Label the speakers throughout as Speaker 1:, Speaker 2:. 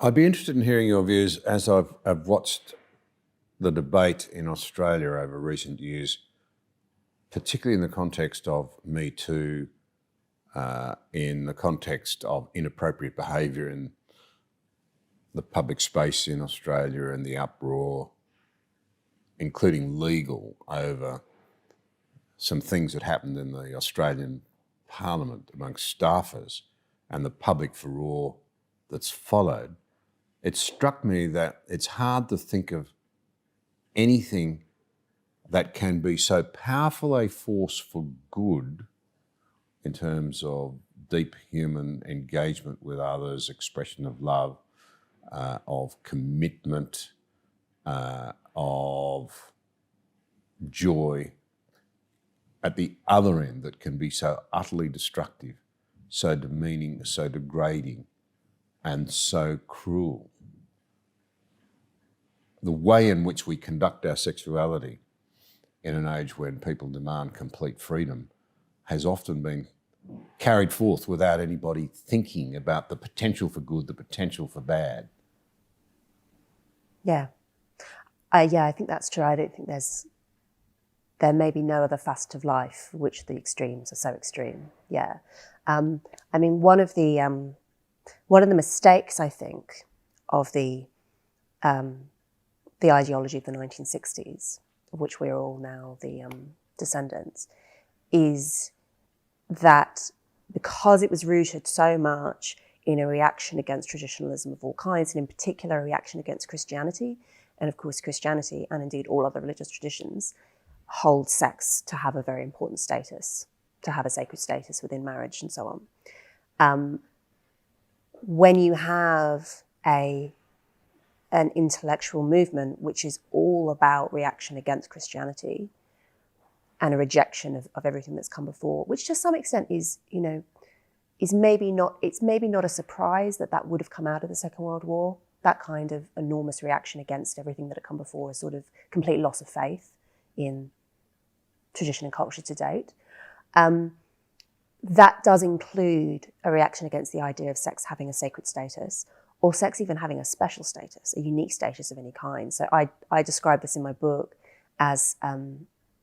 Speaker 1: I'd be interested in hearing your views as I've watched the debate in Australia over recent years, particularly in the context of Me Too, in the context of inappropriate behaviour in the public space in Australia and the uproar, including legal, over some things that happened in the Australian Parliament amongst staffers and the public furore that's followed. It struck me that it's hard to think of anything that can be so powerful a force for good in terms of deep human engagement with others, expression of love, of commitment, of joy, at the other end that can be so utterly destructive, so demeaning, so degrading, and so cruel. The way in which we conduct our sexuality in an age when people demand complete freedom has often been carried forth without anybody thinking about the potential for good, the potential for bad.
Speaker 2: Yeah. I think that's true. I don't think there may be no other facet of life for which the extremes are so extreme. Yeah. I mean, one of the mistakes, I think, of the ideology of the 1960s, of which we're all now the descendants, is that because it was rooted so much in a reaction against traditionalism of all kinds, and in particular a reaction against Christianity, and of course Christianity, and indeed all other religious traditions, hold sex to have a very important status, to have a sacred status within marriage and so on. When you have an intellectual movement which is all about reaction against Christianity and a rejection of everything that's come before, which to some extent is maybe not a surprise that would have come out of the Second World War. That kind of enormous reaction against everything that had come before, a sort of complete loss of faith in tradition and culture to date. That does include a reaction against the idea of sex having a sacred status, or sex even having a special status, a unique status of any kind. So I describe this in my book as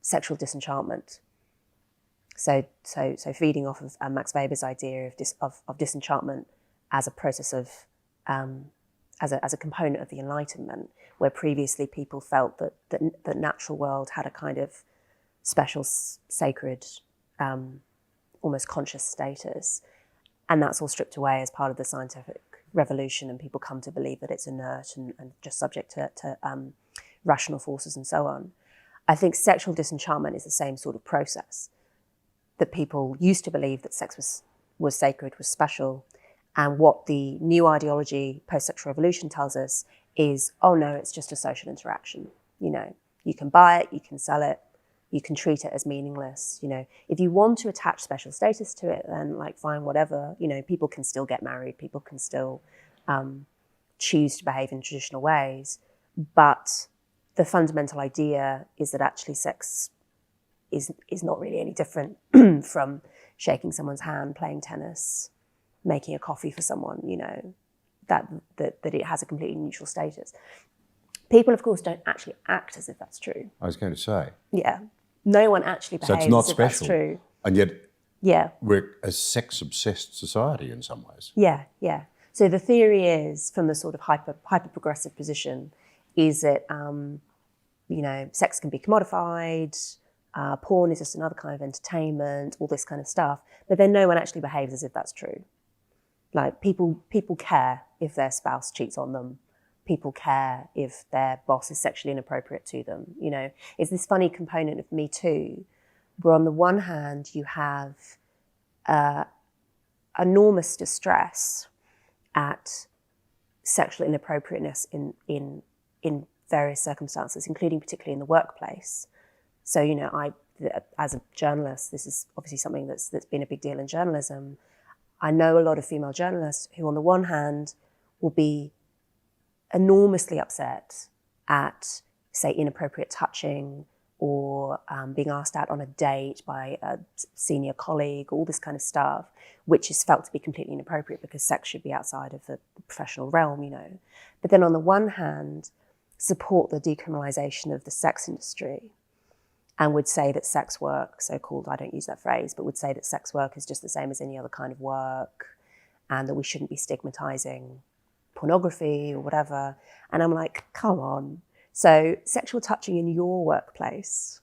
Speaker 2: sexual disenchantment. So feeding off of Max Weber's idea of disenchantment as a process of as a component of the Enlightenment, where previously people felt that the natural world had a kind of special, sacred, almost conscious status, and that's all stripped away as part of the scientific revolution, and people come to believe that it's inert and just subject to rational forces and so on. I think sexual disenchantment is the same sort of process, that people used to believe that sex was sacred, was special, and what the new ideology, post-sexual revolution, tells us is, oh no, it's just a social interaction. You can buy it, you can sell it, you can treat it as meaningless. If you want to attach special status to it, then fine, whatever. People can still get married, people can still choose to behave in traditional ways, but the fundamental idea is that actually sex is not really any different from shaking someone's hand, playing tennis, making a coffee for someone, that it has a completely neutral status. People, of course, don't actually act as if that's true.
Speaker 1: I was going to say.
Speaker 2: Yeah. No one actually behaves
Speaker 1: so it's not
Speaker 2: as if
Speaker 1: special,
Speaker 2: that's true.
Speaker 1: And yet
Speaker 2: yeah,
Speaker 1: we're a sex-obsessed society in some ways.
Speaker 2: Yeah. So the theory is, from the sort of hyper-progressive position, is that, sex can be commodified, porn is just another kind of entertainment, all this kind of stuff. But then no one actually behaves as if that's true. People care if their spouse cheats on them. People care if their boss is sexually inappropriate to them. It's this funny component of Me Too, where on the one hand you have enormous distress at sexual inappropriateness in various circumstances, including particularly in the workplace. So, I, as a journalist, this is obviously something that's been a big deal in journalism. I know a lot of female journalists who, on the one hand, will be enormously upset at, say, inappropriate touching, or being asked out on a date by a senior colleague, all this kind of stuff, which is felt to be completely inappropriate because sex should be outside of the professional realm, you know. But then on the one hand, support the decriminalisation of the sex industry and would say that sex work, so-called, I don't use that phrase, but would say that sex work is just the same as any other kind of work and that we shouldn't be stigmatising pornography or whatever. And I'm like, come on. So sexual touching in your workplace,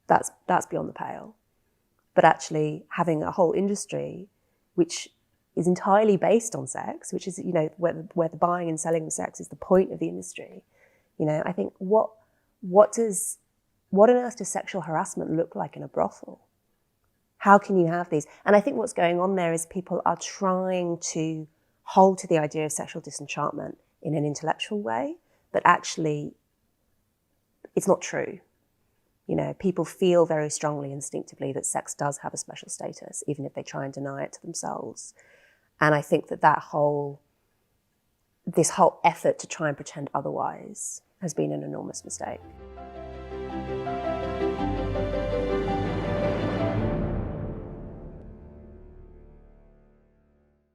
Speaker 2: that's beyond the pale. But actually having a whole industry which is entirely based on sex, which is, you know, where the buying and selling of sex is the point of the industry, you know, I think what on earth does sexual harassment look like in a brothel? How can you have these? And I think what's going on there is people are trying to hold to the idea of sexual disenchantment in an intellectual way, but actually it's not true. You know, people feel very strongly, instinctively, that sex does have a special status, even if they try and deny it to themselves. And I think that this whole effort to try and pretend otherwise has been an enormous mistake.